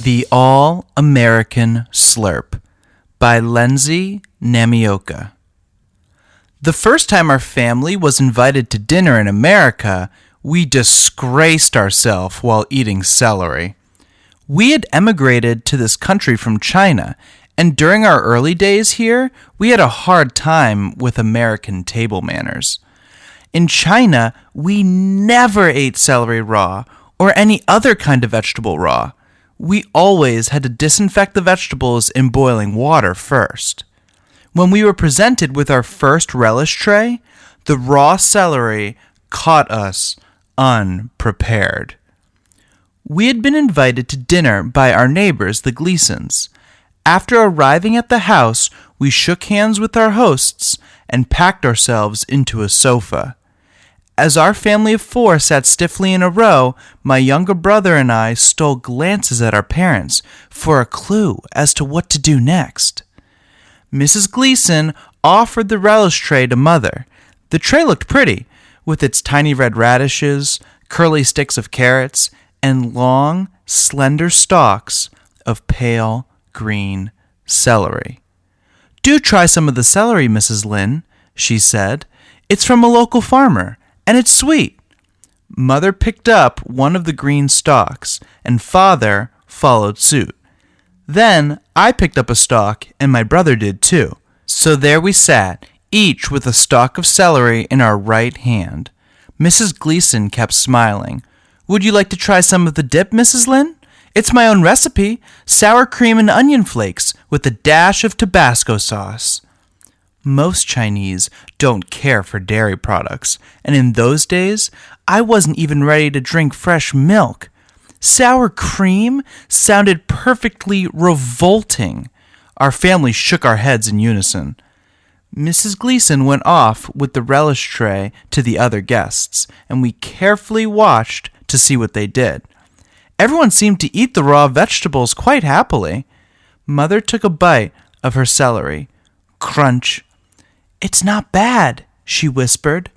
The All-American Slurp by Lensey, Namioka. The first time our family was invited to dinner in America, we disgraced ourselves while eating celery. We had emigrated to this country from China, and during our early days here, we had a hard time with American table manners. In China, we never ate celery raw or any other kind of vegetable raw. We always had to disinfect the vegetables in boiling water first. When we were presented with our first relish tray, the raw celery caught us unprepared. We had been invited to dinner by our neighbors, the Gleasons. After arriving at the house, we shook hands with our hosts and packed ourselves into a sofa. As our family of four sat stiffly in a row, my younger brother and I stole glances at our parents for a clue as to what to do next. Mrs. Gleason offered the relish tray to Mother. The tray looked pretty, with its tiny red radishes, curly sticks of carrots, and long, slender stalks of pale green celery. "Do try some of the celery, Mrs. Lynn," she said. "It's from a local farmer, and it's sweet." Mother picked up one of the green stalks, and Father followed suit. Then I picked up a stalk, and my brother did too. So there we sat, each with a stalk of celery in our right hand. Mrs. Gleason kept smiling. "Would you like to try some of the dip, Mrs. Lynn? It's my own recipe, sour cream and onion flakes with a dash of Tabasco sauce." Most Chinese don't care for dairy products, and in those days, I wasn't even ready to drink fresh milk. Sour cream sounded perfectly revolting. Our family shook our heads in unison. Mrs. Gleason went off with the relish tray to the other guests, and we carefully watched to see what they did. Everyone seemed to eat the raw vegetables quite happily. Mother took a bite of her celery. Crunch. "It's not bad," she whispered.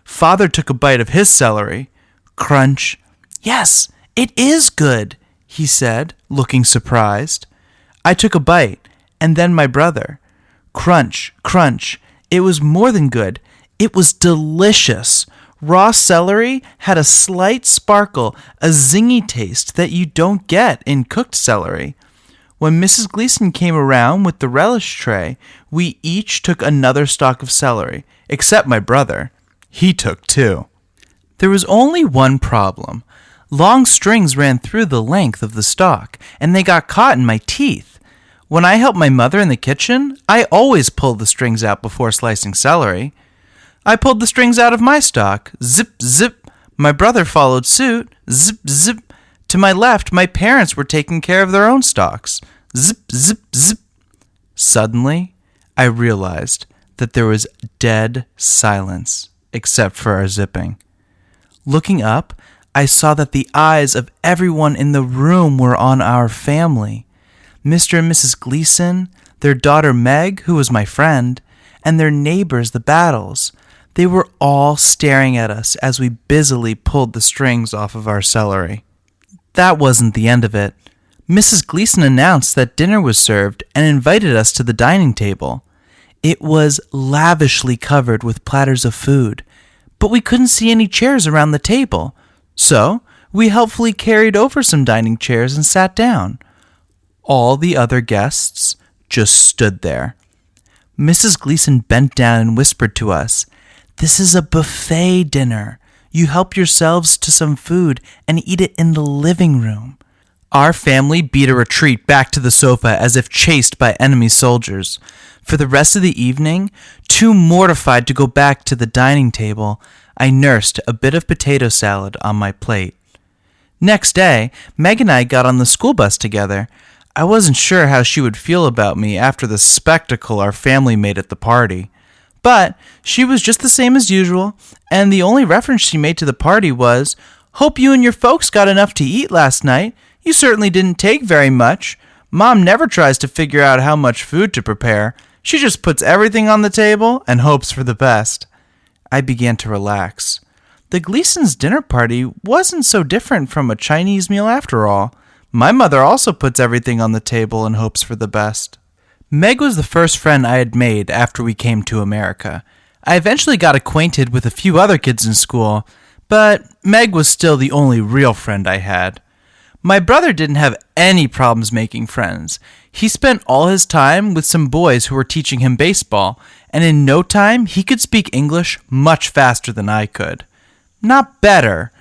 Father took a bite of his celery. Crunch. "Yes, it is good," he said, looking surprised. I took a bite, and then my brother. Crunch, crunch. It was more than good. It was delicious. Raw celery had a slight sparkle, a zingy taste that you don't get in cooked celery. When Mrs. Gleason came around with the relish tray, we each took another stalk of celery, except my brother. He took two. There was only one problem. Long strings ran through the length of the stalk, and they got caught in my teeth. When I helped my mother in the kitchen, I always pulled the strings out before slicing celery. I pulled the strings out of my stalk. Zip, zip. My brother followed suit. Zip, zip. To my left, my parents were taking care of their own stalks. Zip, zip, zip. Suddenly, I realized that there was dead silence, except for our zipping. Looking up, I saw that the eyes of everyone in the room were on our family. Mr. and Mrs. Gleason, their daughter Meg, who was my friend, and their neighbors, the Battles. They were all staring at us as we busily pulled the strings off of our celery. That wasn't the end of it. Mrs. Gleason announced that dinner was served and invited us to the dining table. It was lavishly covered with platters of food, but we couldn't see any chairs around the table. So we helpfully carried over some dining chairs and sat down. All the other guests just stood there. Mrs. Gleason bent down and whispered to us, "This is a buffet dinner. You help yourselves to some food and eat it in the living room." Our family beat a retreat back to the sofa as if chased by enemy soldiers. For the rest of the evening, too mortified to go back to the dining table, I nursed a bit of potato salad on my plate. Next day, Meg and I got on the school bus together. I wasn't sure how she would feel about me after the spectacle our family made at the party. But she was just the same as usual, and the only reference she made to the party was, "Hope you and your folks got enough to eat last night. You certainly didn't take very much. Mom never tries to figure out how much food to prepare. She just puts everything on the table and hopes for the best." I began to relax. The Gleasons' dinner party wasn't so different from a Chinese meal after all. My mother also puts everything on the table and hopes for the best. Meg was the first friend I had made after we came to America. I eventually got acquainted with a few other kids in school, but Meg was still the only real friend I had. My brother didn't have any problems making friends. He spent all his time with some boys who were teaching him baseball, and in no time he could speak English much faster than I could. Not better,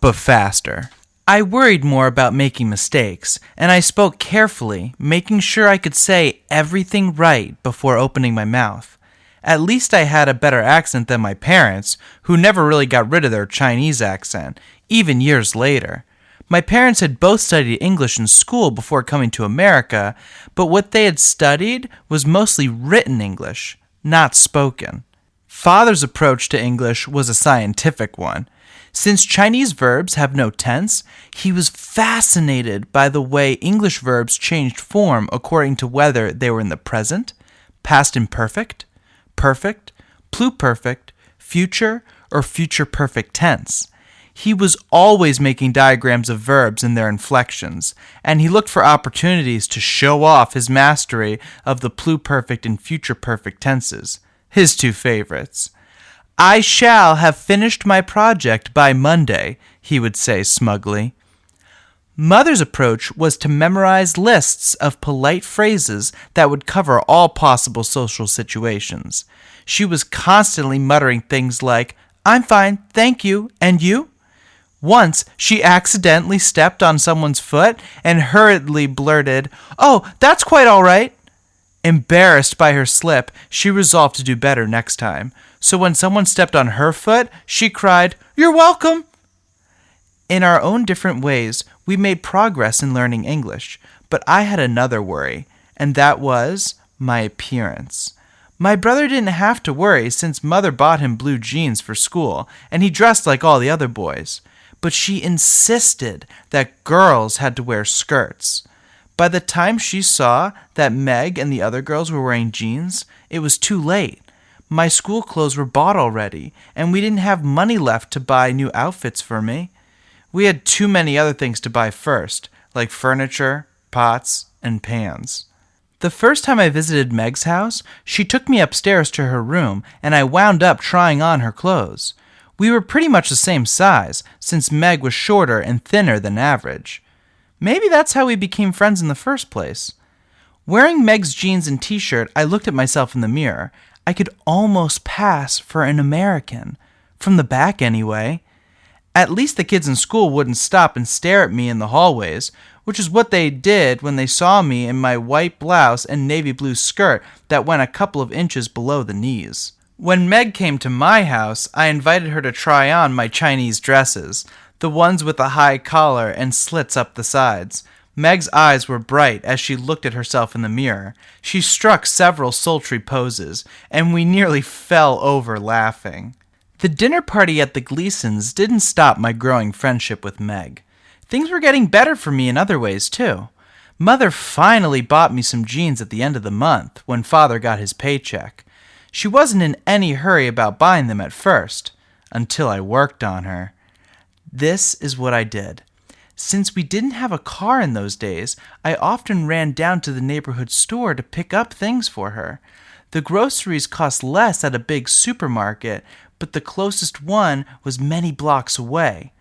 but faster. I worried more about making mistakes, and I spoke carefully, making sure I could say everything right before opening my mouth. At least I had a better accent than my parents, who never really got rid of their Chinese accent, even years later. My parents had both studied English in school before coming to America, but what they had studied was mostly written English, not spoken. Father's approach to English was a scientific one. Since Chinese verbs have no tense, he was fascinated by the way English verbs changed form according to whether they were in the present, past imperfect, perfect, pluperfect, future, or future perfect tense. He was always making diagrams of verbs and their inflections, and he looked for opportunities to show off his mastery of the pluperfect and future perfect tenses, his two favorites. "I shall have finished my project by Monday," he would say smugly. Mother's approach was to memorize lists of polite phrases that would cover all possible social situations. She was constantly muttering things like, "I'm fine, thank you, and you?" Once, she accidentally stepped on someone's foot and hurriedly blurted, "Oh, that's quite all right." Embarrassed by her slip, she resolved to do better next time. So when someone stepped on her foot, she cried, "You're welcome." In our own different ways, we made progress in learning English, but I had another worry, and that was my appearance. My brother didn't have to worry since Mother bought him blue jeans for school, and he dressed like all the other boys. But she insisted that girls had to wear skirts. By the time she saw that Meg and the other girls were wearing jeans, it was too late. My school clothes were bought already, and we didn't have money left to buy new outfits for me. We had too many other things to buy first, like furniture, pots, and pans. The first time I visited Meg's house, she took me upstairs to her room, and I wound up trying on her clothes. We were pretty much the same size, since Meg was shorter and thinner than average. Maybe that's how we became friends in the first place. Wearing Meg's jeans and t-shirt, I looked at myself in the mirror. I could almost pass for an American. From the back, anyway. At least the kids in school wouldn't stop and stare at me in the hallways, which is what they did when they saw me in my white blouse and navy blue skirt that went a couple of inches below the knees. When Meg came to my house, I invited her to try on my Chinese dresses, the ones with a high collar and slits up the sides. Meg's eyes were bright as she looked at herself in the mirror. She struck several sultry poses, and we nearly fell over laughing. The dinner party at the Gleasons didn't stop my growing friendship with Meg. Things were getting better for me in other ways, too. Mother finally bought me some jeans at the end of the month, when Father got his paycheck. She wasn't in any hurry about buying them at first, until I worked on her. This is what I did. Since we didn't have a car in those days, I often ran down to the neighborhood store to pick up things for her. The groceries cost less at a big supermarket, but the closest one was many blocks away.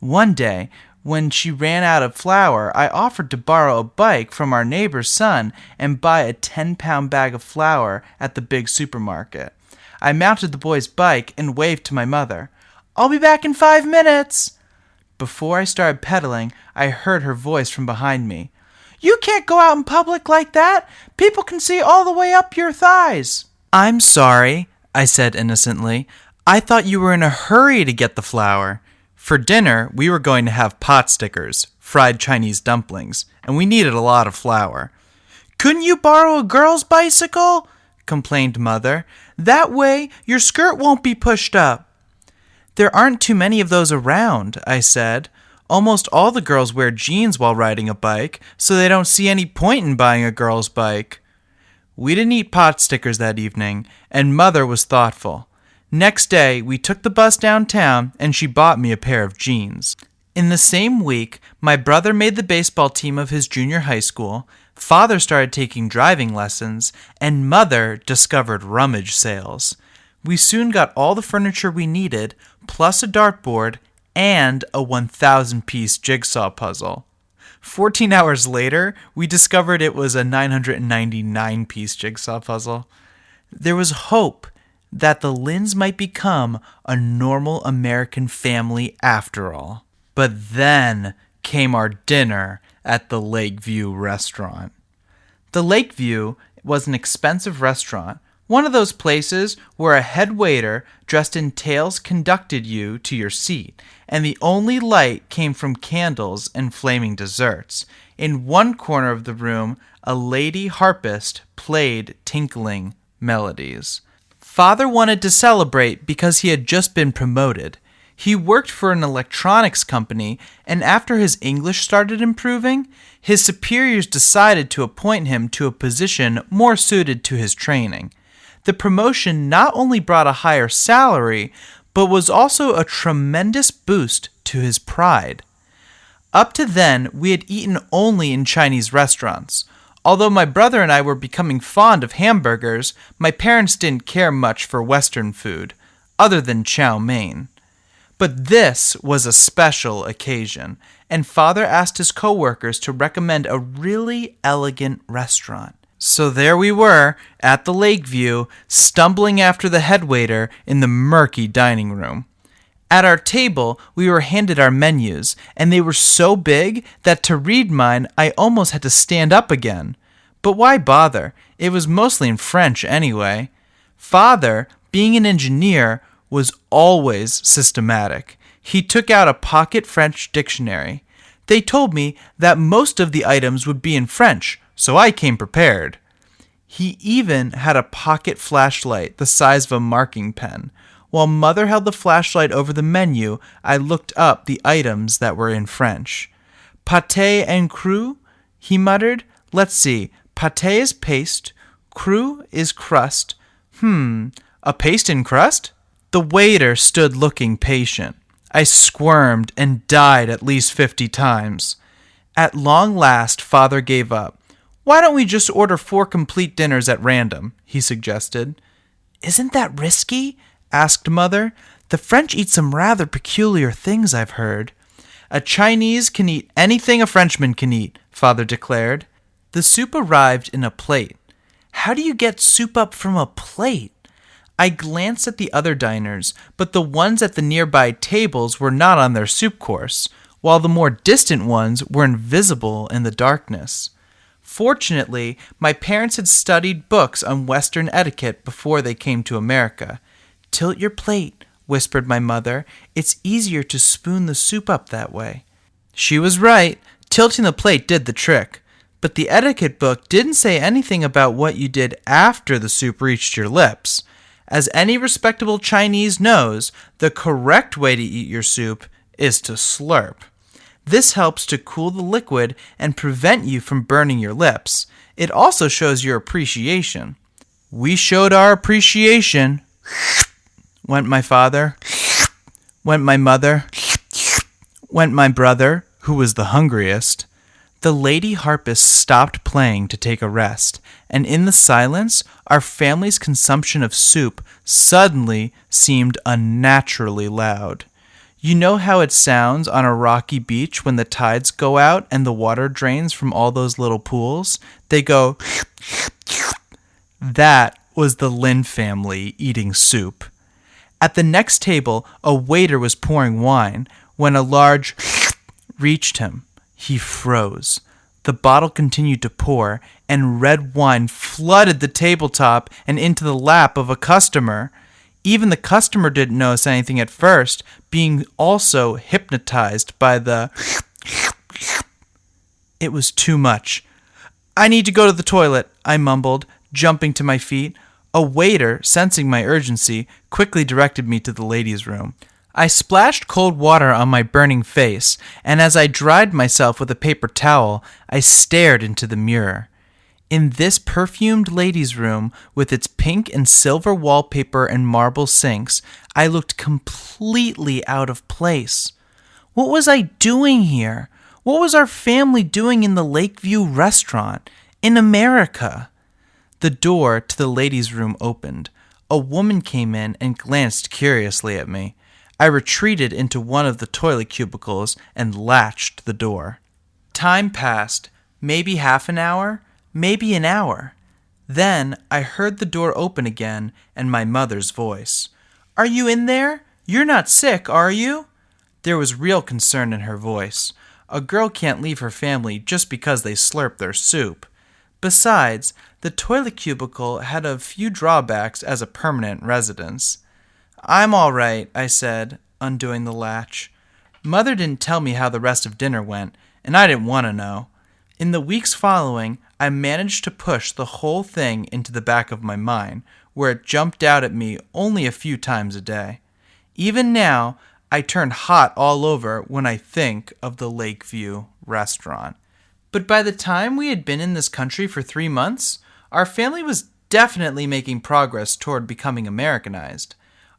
One day, when she ran out of flour, I offered to borrow a bike from our neighbor's son and buy a 10-pound bag of flour at the big supermarket. I mounted the boy's bike and waved to my mother. "I'll be back in 5 minutes." Before I started pedaling, I heard her voice from behind me. "You can't go out in public like that. People can see all the way up your thighs." "I'm sorry," I said innocently. "I thought you were in a hurry to get the flour." For dinner, we were going to have pot stickers, fried Chinese dumplings, and we needed a lot of flour. "Couldn't you borrow a girl's bicycle?" complained Mother. "That way, your skirt won't be pushed up." "There aren't too many of those around," I said. "Almost all the girls wear jeans while riding a bike, so they don't see any point in buying a girl's bike." We didn't eat pot stickers that evening, and Mother was thoughtful. Next day, we took the bus downtown, and she bought me a pair of jeans. In the same week, my brother made the baseball team of his junior high school, father started taking driving lessons, and mother discovered rummage sales. We soon got all the furniture we needed, plus a dartboard and a 1,000-piece jigsaw puzzle. 14 hours later, we discovered it was a 999-piece jigsaw puzzle. There was hope that the Lins might become a normal American family after all. But then came our dinner at the Lakeview restaurant. The Lakeview was an expensive restaurant, one of those places where a head waiter dressed in tails conducted you to your seat, and the only light came from candles and flaming desserts. In one corner of the room, a lady harpist played tinkling melodies. Father wanted to celebrate because he had just been promoted. He worked for an electronics company, and after his English started improving, his superiors decided to appoint him to a position more suited to his training. The promotion not only brought a higher salary, but was also a tremendous boost to his pride. Up to then, we had eaten only in Chinese restaurants. Although my brother and I were becoming fond of hamburgers, my parents didn't care much for Western food, other than chow mein. But this was a special occasion, and Father asked his coworkers to recommend a really elegant restaurant. So there we were, at the Lakeview, stumbling after the headwaiter in the murky dining room. At our table, we were handed our menus, and they were so big that to read mine, I almost had to stand up again. But why bother? It was mostly in French anyway. Father, being an engineer, was always systematic. He took out a pocket French dictionary. They told me that most of the items would be in French, so I came prepared. He even had a pocket flashlight the size of a marking pen. While Mother held the flashlight over the menu, I looked up the items that were in French. Pâté and cru, he muttered. Let's see. Pâté is paste. Cru is crust. A paste and crust? The waiter stood looking patient. I squirmed and died at least 50 times. At long last, Father gave up. Why don't we just order 4 complete dinners at random? He suggested. Isn't that risky? Asked Mother. The French eat some rather peculiar things, I've heard. A Chinese can eat anything a Frenchman can eat, Father declared. The soup arrived in a plate. How do you get soup up from a plate? I glanced at the other diners, but the ones at the nearby tables were not on their soup course, while the more distant ones were invisible in the darkness. Fortunately, my parents had studied books on Western etiquette before they came to America. Tilt your plate, whispered my mother. It's easier to spoon the soup up that way. She was right. Tilting the plate did the trick. But the etiquette book didn't say anything about what you did after the soup reached your lips. As any respectable Chinese knows, the correct way to eat your soup is to slurp. This helps to cool the liquid and prevent you from burning your lips. It also shows your appreciation. We showed our appreciation. Went my father. Went my mother. Went my brother, who was the hungriest. The lady harpist stopped playing to take a rest, and in the silence, our family's consumption of soup suddenly seemed unnaturally loud. You know how it sounds on a rocky beach when the tides go out and the water drains from all those little pools? They go... That was the Lin family eating soup. At the next table, a waiter was pouring wine when a large reached him. He froze. The bottle continued to pour, and red wine flooded the tabletop and into the lap of a customer. Even the customer didn't notice anything at first, being also hypnotized by the... It was too much. I need to go to the toilet, I mumbled, jumping to my feet. A waiter, sensing my urgency, quickly directed me to the ladies' room. I splashed cold water on my burning face, and as I dried myself with a paper towel, I stared into the mirror. In this perfumed ladies' room, with its pink and silver wallpaper and marble sinks, I looked completely out of place. What was I doing here? What was our family doing in the Lakeview restaurant? In America? The door to the ladies' room opened. A woman came in and glanced curiously at me. I retreated into one of the toilet cubicles and latched the door. Time passed, maybe half an hour, maybe an hour. Then I heard the door open again and my mother's voice. "Are you in there? You're not sick, are you?" There was real concern in her voice. A girl can't leave her family just because they slurp their soup. Besides, the toilet cubicle had a few drawbacks as a permanent residence. "I'm all right," I said, undoing the latch. Mother didn't tell me how the rest of dinner went, and I didn't want to know. In the weeks following, I managed to push the whole thing into the back of my mind, where it jumped out at me only a few times a day. Even now, I turn hot all over when I think of the Lakeview restaurant. But by the time we had been in this country for 3 months, our family was definitely making progress toward becoming Americanized.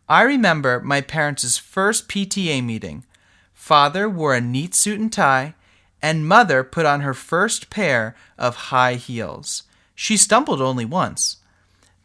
I remember my parents' first PTA meeting. Father wore a neat suit and tie, and Mother put on her first pair of high heels. She stumbled only once.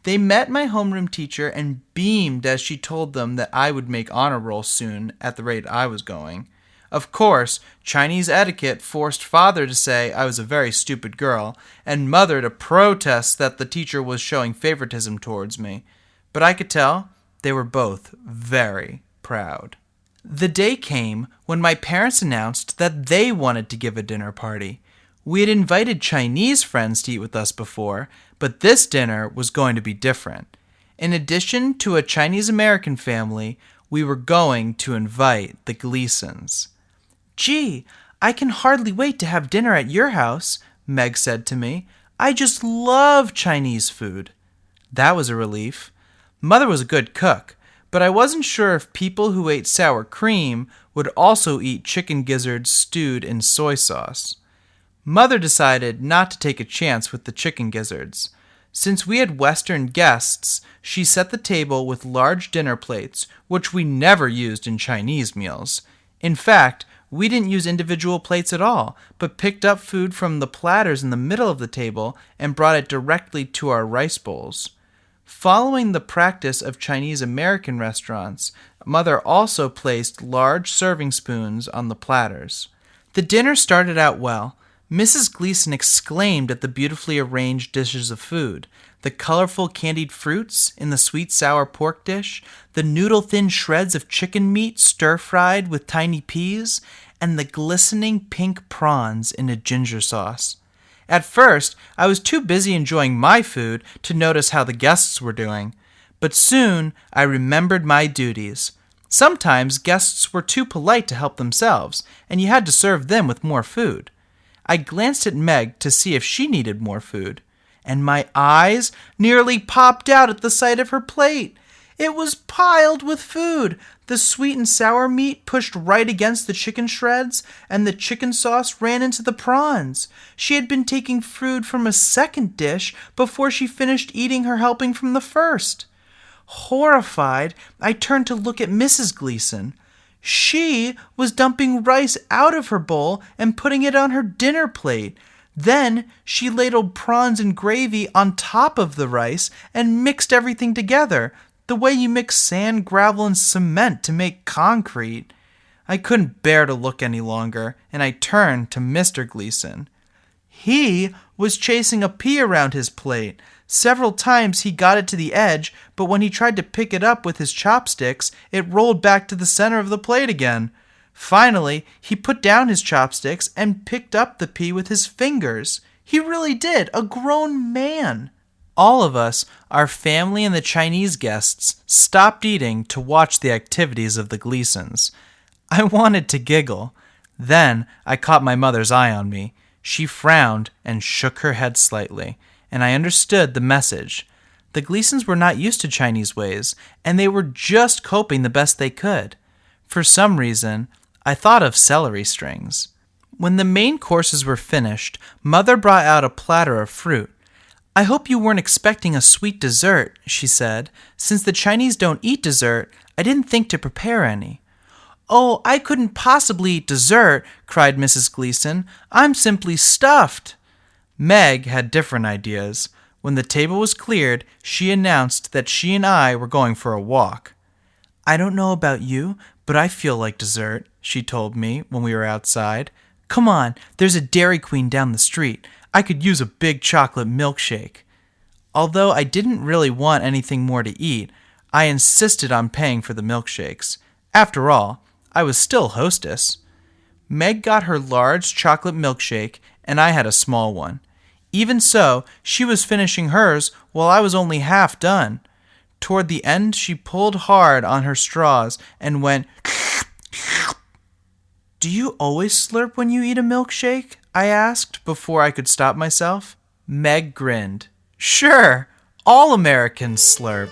They met my homeroom teacher and beamed as she told them that I would make honor roll soon at the rate I was going. Of course, Chinese etiquette forced Father to say I was a very stupid girl, and Mother to protest that the teacher was showing favoritism towards me. But I could tell they were both very proud. The day came when my parents announced that they wanted to give a dinner party. We had invited Chinese friends to eat with us before, but this dinner was going to be different. In addition to a Chinese-American family, we were going to invite the Gleasons. "Gee, I can hardly wait to have dinner at your house," Meg said to me. "I just love Chinese food." That was a relief. Mother was a good cook, but I wasn't sure if people who ate sour cream would also eat chicken gizzards stewed in soy sauce. Mother decided not to take a chance with the chicken gizzards. Since we had Western guests, she set the table with large dinner plates, which we never used in Chinese meals. In fact, we didn't use individual plates at all, but picked up food from the platters in the middle of the table and brought it directly to our rice bowls. Following the practice of Chinese-American restaurants, Mother also placed large serving spoons on the platters. The dinner started out well. Mrs. Gleason exclaimed at the beautifully arranged dishes of food, the colorful candied fruits in the sweet sour pork dish, the noodle-thin shreds of chicken meat stir-fried with tiny peas, and the glistening pink prawns in a ginger sauce. At first, I was too busy enjoying my food to notice how the guests were doing, but soon I remembered my duties. Sometimes guests were too polite to help themselves, and you had to serve them with more food. I glanced at Meg to see if she needed more food, and my eyes nearly popped out at the sight of her plate. It was piled with food. The sweet and sour meat pushed right against the chicken shreds, and the chicken sauce ran into the prawns. She had been taking food from a second dish before she finished eating her helping from the first. Horrified, I turned to look at Mrs. Gleason. She was dumping rice out of her bowl and putting it on her dinner plate. Then she ladled prawns and gravy on top of the rice and mixed everything together, the way you mix sand, gravel, and cement to make concrete. I couldn't bear to look any longer, and I turned to Mr. Gleason. He was chasing a pea around his plate. Several times he got it to the edge, but when he tried to pick it up with his chopsticks, it rolled back to the center of the plate again. Finally, he put down his chopsticks and picked up the pea with his fingers. He really did, a grown man. All of us, our family and the Chinese guests, stopped eating to watch the activities of the Gleasons. I wanted to giggle. Then I caught my mother's eye on me. She frowned and shook her head slightly, and I understood the message. The Gleasons were not used to Chinese ways, and they were just coping the best they could. For some reason, I thought of celery strings. When the main courses were finished, Mother brought out a platter of fruit. "I hope you weren't expecting a sweet dessert," she said. "Since the Chinese don't eat dessert, I didn't think to prepare any." "Oh, I couldn't possibly eat dessert," cried Mrs. Gleason. "I'm simply stuffed." Meg had different ideas. When the table was cleared, she announced that she and I were going for a walk. "I don't know about you, but I feel like dessert," she told me when we were outside. "Come on, there's a Dairy Queen down the street. I could use a big chocolate milkshake." Although I didn't really want anything more to eat, I insisted on paying for the milkshakes. After all, I was still hostess. Meg got her large chocolate milkshake, and I had a small one. Even so, she was finishing hers while I was only half done. Toward the end, she pulled hard on her straws and went, "Do you always slurp when you eat a milkshake?" I asked before I could stop myself. Meg grinned. "Sure, All-American Slurp."